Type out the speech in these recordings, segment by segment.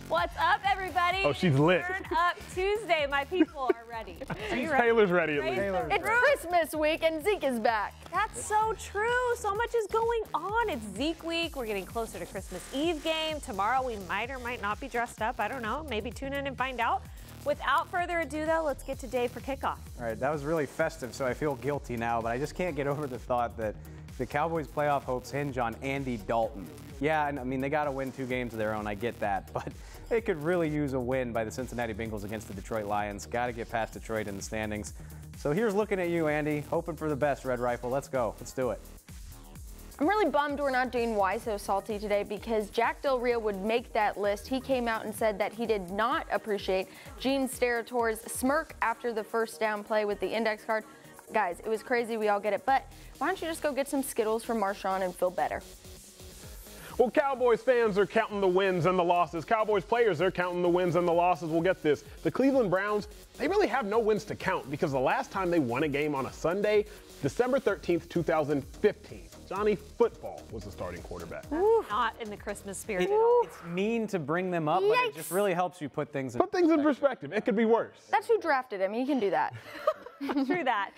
What's up, everybody? Oh, she's lit. Turn Up Tuesday. My people are ready. Are you ready? Taylor's ready at least. It's Christmas week and Zeke is back. That's so true. So much is going on. It's Zeke week. We're getting closer to Christmas Eve game. Tomorrow we might or might not be dressed up. I don't know. Maybe tune in and find out. Without further ado, though, let's get to Dave for kickoff. All right, that was really festive, so I feel guilty now, but I just can't get over the thought that the Cowboys' playoff hopes hinge on Andy Dalton. Yeah, and I mean, they got to win 2 games of their own, I get that, but they could really use a win by the Cincinnati Bengals against the Detroit Lions. Got to get past Detroit in the standings. So here's looking at you, Andy, hoping for the best, Red Rifle. Let's go. Let's do it. I'm really bummed we're not doing Why So Salty today because Jack Del Rio would make that list. He came out and said that he did not appreciate Gene Sterator's smirk after the first down play with the index card. Guys, it was crazy. We all get it. But why don't you just go get some Skittles from Marshawn and feel better? Well, Cowboys fans are counting the wins and the losses. Cowboys players are counting the wins and the losses. We'll get this. The Cleveland Browns, they really have no wins to count because the last time they won a game on a Sunday, December 13th, 2015. Johnny Football was the starting quarterback. Not in the Christmas spirit. It's mean to bring them up, but it just really helps you put things in perspective. It could be worse. That's who drafted him. He can do that. True that.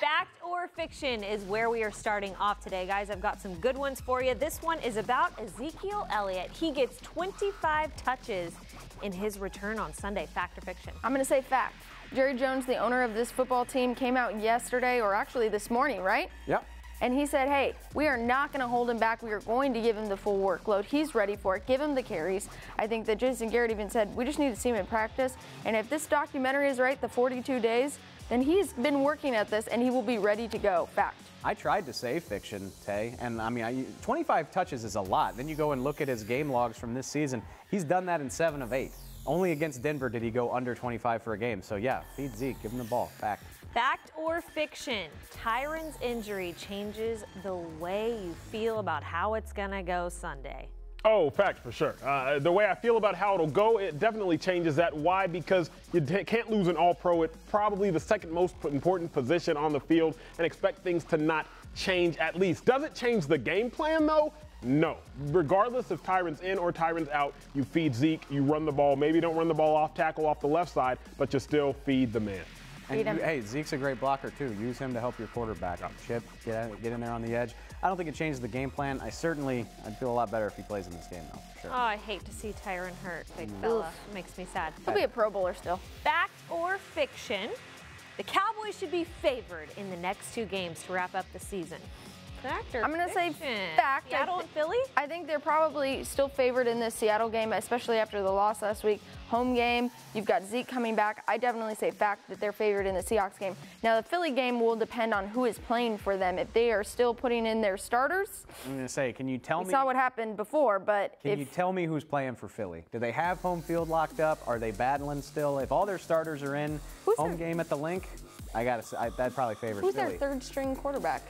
Fact or fiction is where we are starting off today, guys. I've got some good ones for you. This one is about Ezekiel Elliott. He gets 25 touches in his return on Sunday. Fact or fiction? I'm going to say fact. Jerry Jones, the owner of this football team, came out yesterday, or actually this morning, right? Yep. And he said, hey, we are not going to hold him back. We are going to give him the full workload. He's ready for it. Give him the carries. I think that Jason Garrett even said, we just need to see him in practice. And if this documentary is right, the 42 days, then he's been working at this and he will be ready to go. Fact. I tried to say fiction, Tay, and I mean, 25 touches is a lot. Then you go and look at his game logs from this season. He's done that in 7 of 8. Only against Denver did he go under 25 for a game. So yeah, feed Zeke, give him the ball. Fact. Fact or fiction, Tyron's injury changes the way you feel about how it's going to go Sunday. Oh, fact for sure. The way I feel about how it'll go, it definitely changes that. Why? Because you can't lose an all-pro at probably the second most important position on the field and expect things to not change at least. Does it change the game plan, though? No. Regardless if Tyron's in or Tyron's out, you feed Zeke, you run the ball. Maybe don't run the ball off tackle off the left side, but you still feed the man. And hey, Zeke's a great blocker, too. Use him to help your quarterback. Chip, get in there on the edge. I don't think it changes the game plan. I'd feel a lot better if he plays in this game, though, for sure. Oh, I hate to see Tyron hurt, big fella. Makes me sad. He'll be a Pro Bowler still. Fact or fiction, the Cowboys should be favored in the next 2 games to wrap up the season. Fact or I'm going to say fiction? fact. Seattle and Philly? I think they're probably still favored in this Seattle game, especially after the loss last week. Home game, you've got Zeke coming back. I definitely say fact that they're favored in the Seahawks game. Now, the Philly game will depend on who is playing for them. If they are still putting in their starters. I'm going to say, can you tell me? We saw what happened before, but Can you tell me who's playing for Philly? Do they have home field locked up? Are they battling still? If all their starters are in, home game at the Link, I got to say, that probably favors who's Philly. their 3rd string quarterback?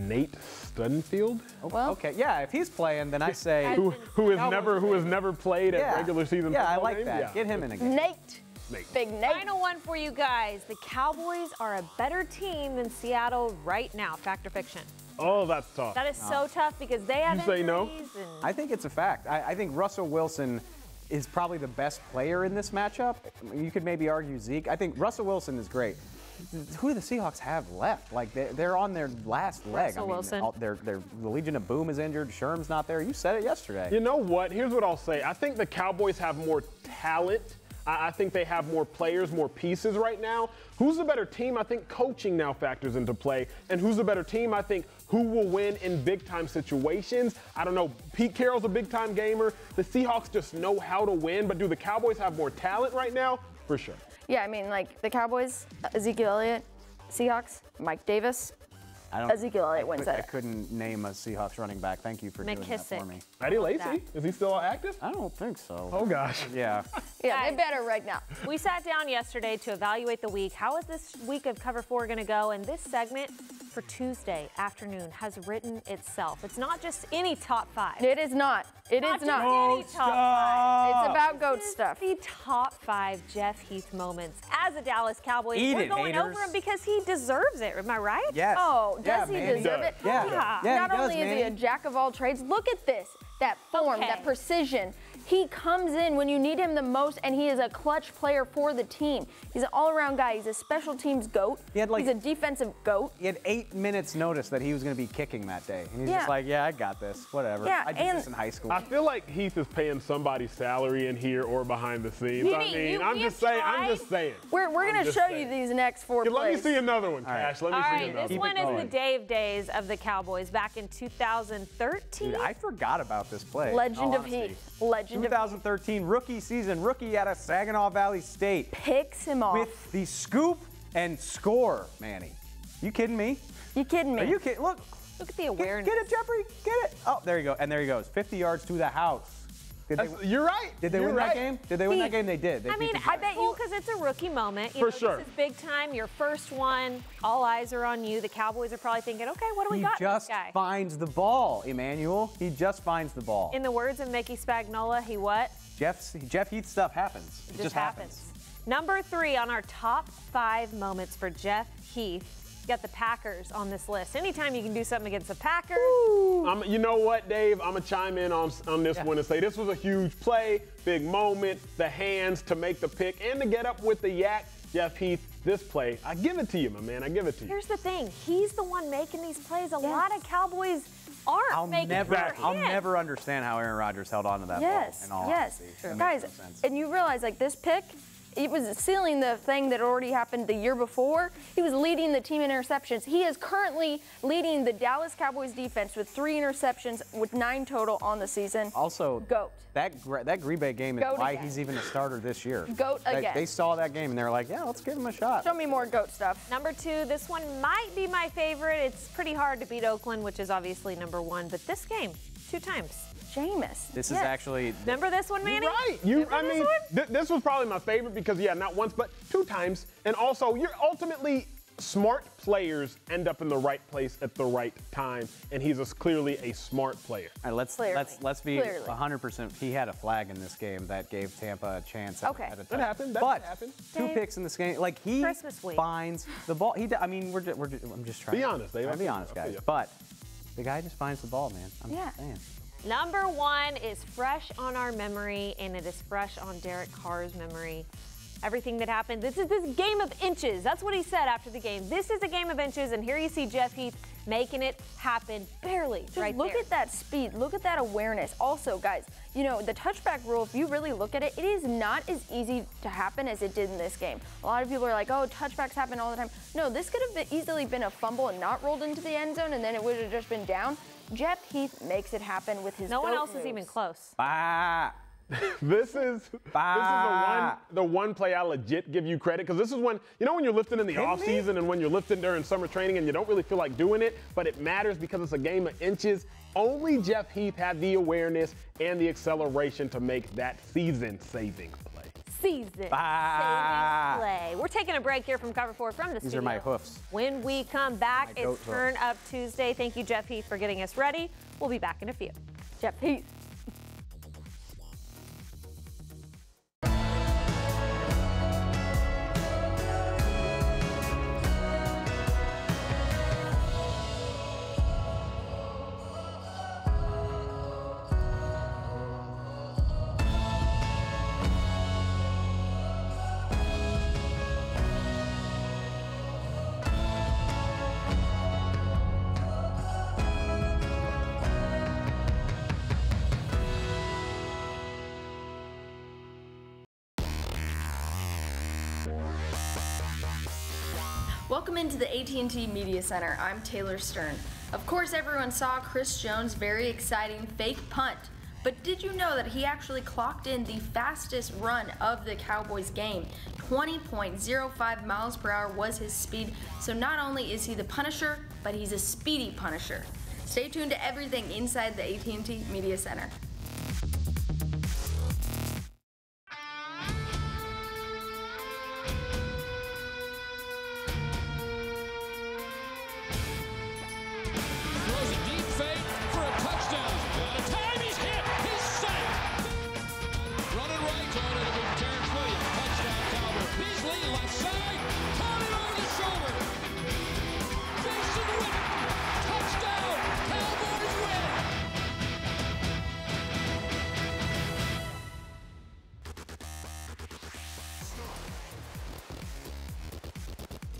Nate Stunfield. Well, okay, yeah, if he's playing, then I say who has never played at regular season football. Yeah, I like games? that. Yeah. Get him in a game. Nate. Big Nate. Final one for you guys. The Cowboys are a better team than Seattle right now. Fact or fiction? Oh, that's tough. That is so tough because they have You say no? injuries and I think it's a fact. I think Russell Wilson is probably the best player in this matchup. You could maybe argue Zeke. I think Russell Wilson is great. Who do the Seahawks have left? Like, they're on their last leg. Russell Wilson. The Legion of Boom is injured. Sherm's not there. You said it yesterday. You know what? Here's what I'll say. I think the Cowboys have more talent. I think they have more players, more pieces right now. Who's the better team? I think coaching now factors into play. And who's the better team? I think who will win in big-time situations. I don't know. Pete Carroll's a big-time gamer. The Seahawks just know how to win. But do the Cowboys have more talent right now? For sure. Yeah, I mean, like the Cowboys, Ezekiel Elliott, Seahawks, Mike Davis. Ezekiel Elliott wins I it. couldn't name a Seahawks running back. Thank you for doing that for me. Eddie Lacy, is he still active? I don't think so. Oh, gosh. Yeah. Yeah, they better right now. We sat down yesterday to evaluate the week. How is this week of Cover 4 going to go? And this segment for Tuesday afternoon has written itself. It's not just any top 5. It is not. It is just not. any top 5. It's about goat stuff. The top 5 Jeff Heath moments as a Dallas Cowboy. Eat We're it, going haters. over him because he deserves it. Am I right? Yes. Oh, does Yeah, he man, deserve it? Yeah. Yeah. Yeah, Not he does, only is he a man. jack of all trades, look at this. That form, Okay. that precision. He comes in when you need him the most, and he is a clutch player for the team. He's an all-around guy. He's a special teams GOAT. He's a defensive GOAT. He had 8 minutes notice that he was going to be kicking that day. And he's just like, yeah, I got this. Whatever. Yeah, I did this in high school. I feel like Heath is paying somebody's salary in here or behind the scenes. I'm just saying. We're going to show you these next 4 plays. Let me see another one, Cash. Let me see another one. This one is the day of days of the Cowboys back in 2013. Dude, I forgot about this play. Legend of Heath. Legend 2013 rookie season. Rookie out of Saginaw Valley State. Picks him off. With the scoop and score, Manny. You kidding me? You kidding me? Are you kidding? Look at the awareness. Get it, Jeffrey. Get it. Oh, there you go. And there he goes. 50 yards to the house. You're right. Did they win that game? Did they win that game? They did. I mean, I bet you, because it's a rookie moment. For sure. This is big time. Your first one. All eyes are on you. The Cowboys are probably thinking, okay, what do we got in this guy? He just finds the ball, Emmanuel. He just finds the ball. In the words of Mickey Spagnola, he what? Jeff Heath stuff happens. It just happens. Number 3 on our top 5 moments for Jeff Heath. You got the Packers on this list. Anytime you can do something against the Packers. You know what, Dave? I'm going to chime in on this one and say this was a huge play, big moment, the hands to make the pick, and to get up with the yak. Jeff Heath, this play, I give it to you, my man. I give it to you. Here's the thing. He's the one making these plays. A lot of Cowboys aren't making I'll never understand how Aaron Rodgers held on to that ball. In all honesty. Guys, and you realize, like, this pick, it was sealing the thing that already happened the year before. He was leading the team in interceptions. He is currently leading the Dallas Cowboys defense with 3 interceptions with 9 total on the season. Also, GOAT. That Green Bay game is why he's even a starter this year. GOAT again. They saw that game and they were like, yeah, let's give him a shot. Show me more GOAT stuff. Number 2, this one might be my favorite. It's pretty hard to beat Oakland, which is obviously number 1, but this game, 2 times. Jameis. This is actually. Remember this one, Manny? You're right. This was probably my favorite because, not once, but 2 times. And also, you're ultimately smart players end up in the right place at the right time, and he's clearly a smart player. All right, let's be 100%. He had a flag in this game that gave Tampa a chance. At a that happened. But 2 picks in this game, like he finds the ball. I'm just trying. Be honest, Dave. Be honest, guys. But the guy just finds the ball, man. I'm just saying. Number 1 is fresh on our memory, and it is fresh on Derek Carr's memory. Everything that happened. This is this game of inches. That's what he said after the game. This is a game of inches, and here you see Jeff Heath making it happen barely. Just look at that speed. Look at that awareness. Also, guys, the touchback rule, if you really look at it, it is not as easy to happen as it did in this game. A lot of people are like, oh, touchbacks happen all the time. No, this could have easily been a fumble and not rolled into the end zone, and then it would have just been down. Jeff Heath makes it happen with his No one else is even close. This is the one play I legit give you credit, because this is when you're lifting in the off season and when you're lifting during summer training and you don't really feel like doing it, but it matters because it's a game of inches. Only Jeff Heath had the awareness and the acceleration to make that season-saving play. Saving play. We're taking a break here from Cover 4 from the studio. These are my hoofs. When we come back, it's Turn Up Tuesday. Thank you, Jeff Heath, for getting us ready. We'll be back in a few. Jeff Heath. Welcome into the AT&T Media Center. I'm Taylor Stern. Of course, everyone saw Chris Jones' very exciting fake punt, but did you know that he actually clocked in the fastest run of the Cowboys game? 20.05 miles per hour was his speed, so not only is he the Punisher, but he's a speedy Punisher. Stay tuned to everything inside the AT&T Media Center.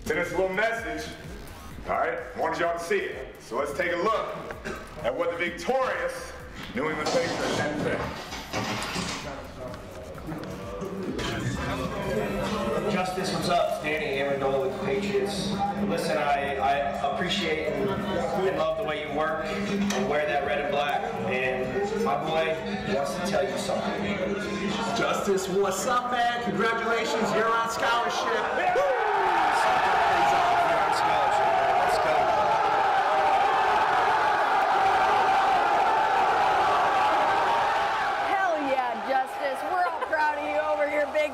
Send us a little message. All right, I wanted y'all to see it. So let's take a look at what the victorious New England Patriots had to say. Justice, what's up? Danny Amendola with the Patriots. Listen, I appreciate and love the way you work and wear that red and black. And my boy wants to tell you something. Justice, what's up, man? Congratulations, you're on scholarship.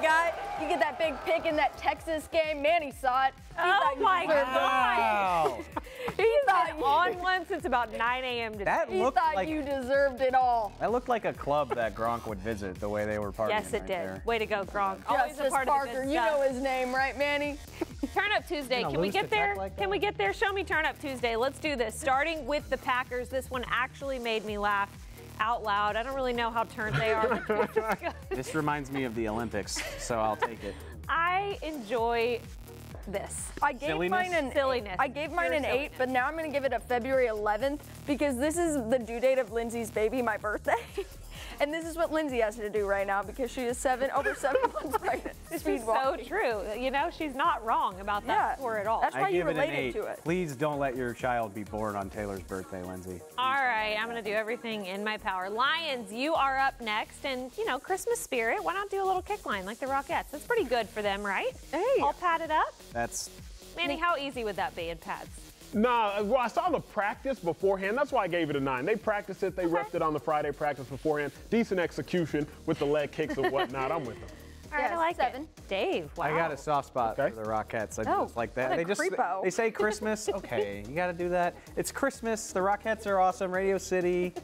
Guy, you get that big pick in that Texas game. Manny saw it. Oh my God! He's been on one since about 9 a.m. today. He thought you deserved it all. That looked like a club that Gronk would visit the way they were partying. Yes, it right did. There. Way to go, Gronk. Always a part Parker, of the good you stuff. know his name, right, Manny? Turn Up Tuesday. Can we get there? Can we get there? Show me Turn Up Tuesday. Let's do this. Starting with the Packers. This one actually made me laugh out loud. I don't really know how turned they are. This reminds me of the Olympics, so I'll take it. I enjoy this. I gave mine an silliness. I gave mine an 8, but now I'm going to give it a February 11th because this is the due date of Lindsay's baby, my birthday. And this is what Lindsay has to do right now because she is over 7 months pregnant. This is so true. You know, she's not wrong about that score at all. That's why you related to it. Please don't let your child be born on Taylor's birthday, Lindsay. All right, I'm going to do everything in my power. Lions, you are up next. And, you know, Christmas spirit, why not do a little kick line like the Rockettes? That's pretty good for them, right? Hey. All padded up? That's... Manny, how easy would that be in pads? Nah, well, I saw the practice beforehand. That's why I gave it a 9. They practiced it. They repped it on the Friday practice beforehand. Decent execution with the leg kicks and whatnot. I'm with them. All right, I like 7. Dave, wow. I got a soft spot for the Rockettes. I just like that. Creepo. They say Christmas. Okay, you got to do that. It's Christmas. The Rockettes are awesome. Radio City.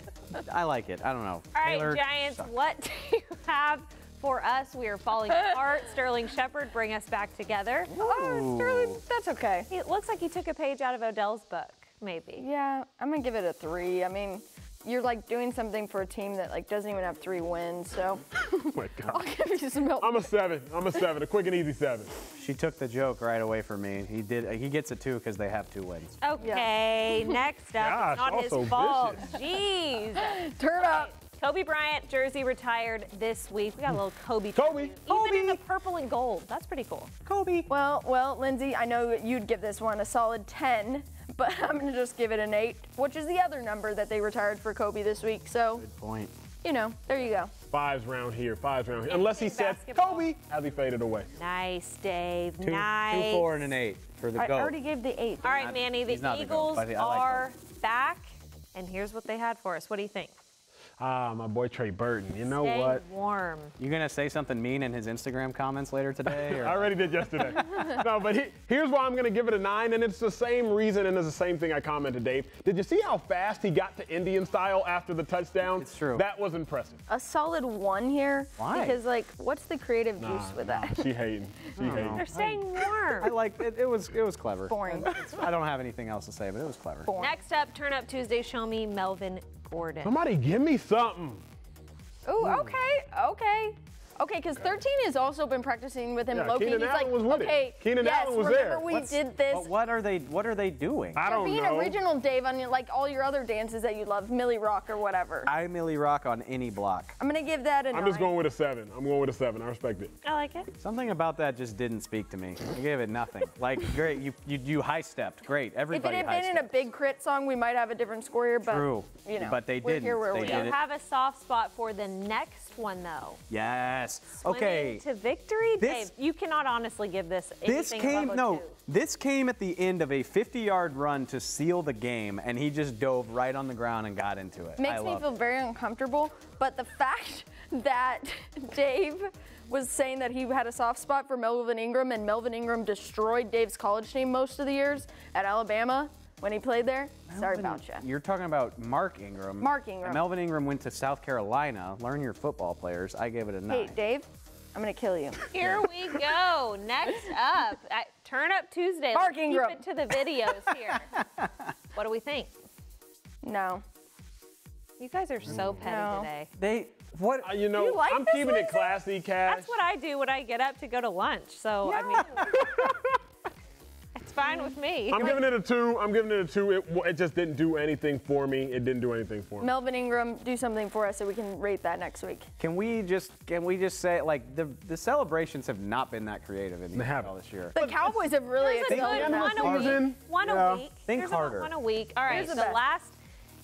I like it. I don't know. All right, Taylor, Giants, what do you have for us? We are falling apart. Sterling Shepard, bring us back together. Oh, Sterling, that's okay. It looks like he took a page out of Odell's book, maybe. Yeah, I'm going to give it a 3. I mean, you're like doing something for a team that like doesn't even have 3 wins, so Oh my God. I'll give you some help. I'm a 7. A quick and easy 7. She took the joke right away from me. He did. He gets a 2 because they have 2 wins. Okay, next up, it's not also his fault. vicious. Jeez. Turn up. Kobe Bryant jersey retired this week. We got a little Kobe. Kobe. Even in the purple and gold. That's pretty cool. Kobe. Well, Lindsay, I know you'd give this one a solid 10, but I'm going to just give it an 8, which is the other number that they retired for Kobe this week. So, Good point. you know, there you go. 5s round here. 5s round here. Unless he said Basketball. Kobe as he faded away. Nice, Dave. 2, nice. 2, 4, and an 8 for the I GOAT. already gave the 8. All right, Manny, the he's not the GOAT, Eagles but I like are back, and here's what they had for us. What do you think? Ah, my boy Trey Burton. You know Stay what? warm. You gonna say something mean in his Instagram comments later today? Or? I already did yesterday. No, but here's why I'm going to give it a 9, and it's the same reason, and it's the same thing I commented, Dave. Did you see how fast he got to Indian style after the touchdown? It's true. That was impressive. A solid 1 here. Why? Because, like, what's the creative juice with that? She hating. She hating. They're staying warm. I like it. It was clever. Boring. I don't have anything else to say, but it was clever. Boring. Next up, Turn Up Tuesday, show me Melvin Gordon. Somebody give me something. Ooh, okay. Okay, because 13 has also been practicing with him. Yeah, Low-key. Keenan He's Allen like, was with it. okay, Keenan yes, Allen was remember there. we What's- did this. But what are they doing? I don't Being know. original, Dave, on like all your other dances that you love, Millie Rock or whatever. I Millie Rock on any block. I'm gonna give that a 9. I'm just going with a 7. I'm going with a 7. I respect it. I like it. Something about that just didn't speak to me. I gave it nothing. Like, great, you high stepped. Great, If it everybody had high been in a stepped. big crit song, we might have a different score here, but True. you know, But they we're didn't. here where They we did are. it. You have a soft spot for the next one, though. Yes. Swimming Okay. to victory, This- Dave. You cannot honestly give this. This anything came above a 2. This came at the end of a 50-yard run to seal the game, and he just dove right on the ground and got into it. Makes me feel very uncomfortable, but the fact that Dave was saying that he had a soft spot for Melvin Ingram, and Melvin Ingram destroyed Dave's college team most of the years at Alabama when he played there. Sorry about you. You're talking about Mark Ingram. Mark Ingram. And Melvin Ingram went to South Carolina. Learn your football players. I gave it a 9. Hey, Dave, I'm gonna kill you. Here we go. Next up, at Turn Up Tuesday. Mark Let's Ingram. keep it to the videos here. What do we think? No. You guys are so petty No. today. You know, You like I'm this, keeping it Lindsay? classy, Cash. That's what I do when I get up to go to lunch. So, I mean, I fine with me. I'm giving it a 2. I'm giving it a 2. It just didn't do anything for me. It didn't do anything for me. Melvin Ingram, do something for us so we can rate that next week. Can we just say, like, the celebrations have not been that creative in the NFL this year? The Cowboys have really There's a good one a week. One a week. Think There's harder. One a week. All right, Here's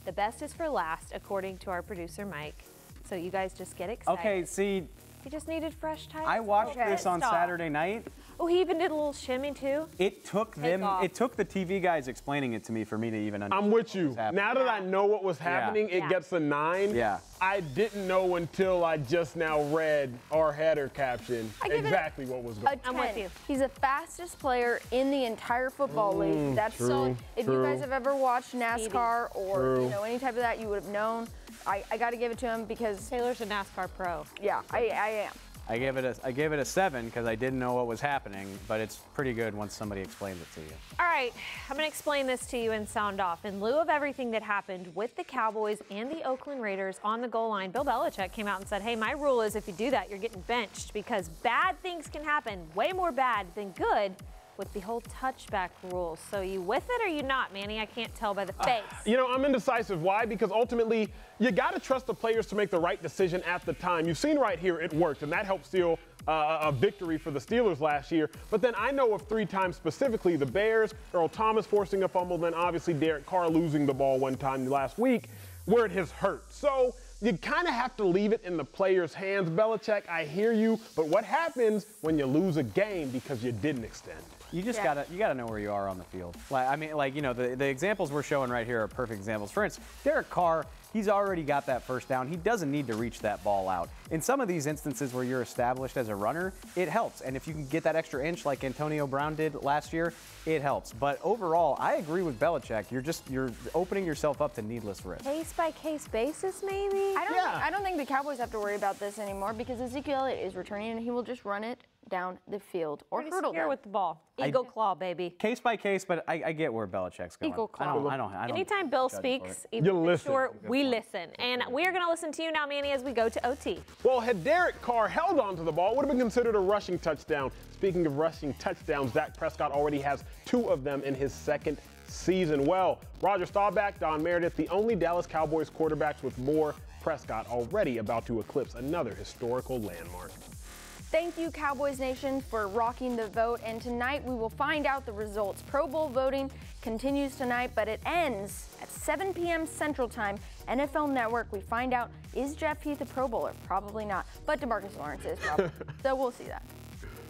the best is for last, according to our producer, Mike. So you guys just get excited. Okay, see, He just needed fresh tires. I watched this on Saturday night. Oh, he even did a little shimmy too? It took the TV guys explaining it to me for me to even understand. I'm with you. Now that I know what was happening, it gets a 9. Yeah. I didn't know until I just now read our header caption exactly what was going on. I'm with you. He's the fastest player in the entire football league. That's so. If you guys have ever watched NASCAR or you know any type of that, you would have known. I got to give it to him because Taylor's a NASCAR pro. Yeah, I am. I gave it a 7 because I didn't know what was happening, but it's pretty good once somebody explains it to you. All right, I'm going to explain this to you and sound off. In lieu of everything that happened with the Cowboys and the Oakland Raiders on the goal line, Bill Belichick came out and said, hey, my rule is if you do that, you're getting benched because bad things can happen, way more bad than good, with the whole touchback rule. So you with it or you not, Manny? I can't tell by the face. You know, I'm indecisive. Why? Because ultimately, you got to trust the players to make the right decision at the time. You've seen right here, it worked, and that helped steal a victory for the Steelers last year. But then I know of 3 times specifically, the Bears, Earl Thomas forcing a fumble, then obviously Derek Carr losing the ball one time last week, where it has hurt. So you kind of have to leave it in the players' hands. Belichick, I hear you, but what happens when you lose a game because you didn't extend? You just gotta know where you are on the field. The examples we're showing right here are perfect examples. For instance, Derek Carr, he's already got that first down. He doesn't need to reach that ball out. In some of these instances where you're established as a runner, it helps. And if you can get that extra inch like Antonio Brown did last year, it helps. But overall, I agree with Belichick. You're opening yourself up to needless risk. Case-by-case basis, maybe? I don't think the Cowboys have to worry about this anymore because Ezekiel Elliott is returning and he will just run it down the field or hurdle here with the ball. Eagle claw, baby. Case by case, but I get where Belichick's going. Eagle claw. I don't Anytime Bill speaks, we listen. And we are going to listen to you now, Manny, as we go to OT. Well, had Derek Carr held on to the ball, it would have been considered a rushing touchdown. Speaking of rushing touchdowns, Dak Prescott already has 2 of them in his second season. Well, Roger Staubach, Don Meredith, the only Dallas Cowboys quarterbacks with more. Prescott already about to eclipse another historical landmark. Thank you, Cowboys Nation, for rocking the vote. And tonight we will find out the results. Pro Bowl voting continues tonight, but it ends at 7 p.m. Central Time. NFL Network, we find out, is Jeff Heath a Pro Bowler? Probably not, but DeMarcus Lawrence is probably. So we'll see that.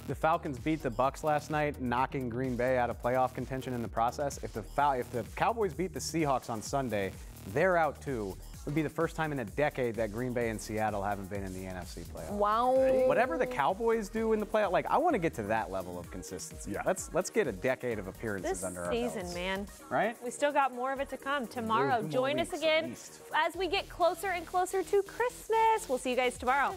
The Falcons beat the Bucs last night, knocking Green Bay out of playoff contention in the process. If the Cowboys beat the Seahawks on Sunday, they're out too. It would be the first time in a decade that Green Bay and Seattle haven't been in the NFC playoffs. Wow. Whatever the Cowboys do in the playoff, I want to get to that level of consistency. Yeah. Let's get a decade of appearances under our belts. This season, man. Right? We still got more of it to come. Tomorrow, join us again as we get closer and closer to Christmas. We'll see you guys tomorrow.